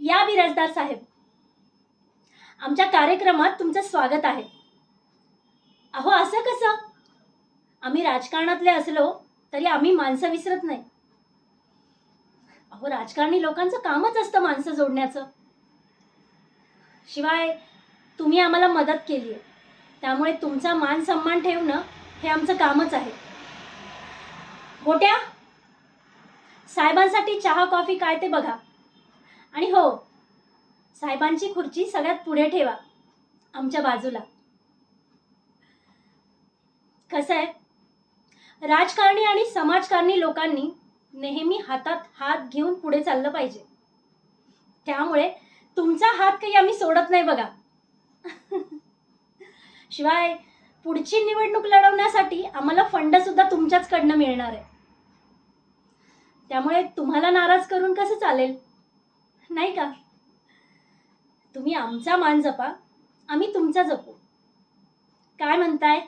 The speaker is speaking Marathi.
या बिराजदार साहेब, आमच्या कार्यक्रमात तुमचं स्वागत आहे. अहो असं कसं? आम्ही राजकारणातले असलो तरी आम्ही माणसं विसरत नाही. अहो राजकारणी लोकांचं कामच असतं माणसं जोडण्याचं. शिवाय तुम्ही आम्हाला मदत केली आहे, त्यामुळे तुमचा मान सन्मान ठेवणं हे आमचं कामच आहे. गोट्या, साहेबांसाठी चहा कॉफी काय ते बघा. आणि हो, साहेबांची खुर्ची सगळ्यात पुढे ठेवा, आमच्या बाजूला. कसं आहे, राजकारणी आणि समाजकारणी लोकांनी नेहमी हातात हात घेऊन पुढे चाललं पाहिजे. त्यामुळे तुमचा हात काही आम्ही सोडत नाही बघा. शिवाय पुढची निवडणूक लढवण्यासाठी आम्हाला फंड सुद्धा तुमच्याचकडनं मिळणार आहे. त्यामुळे तुम्हाला नाराज करून कसं चालेल, नाही का? तुम्ही आमचा मान जपा, आम्ही तुमचा जपू. काय म्हणताय?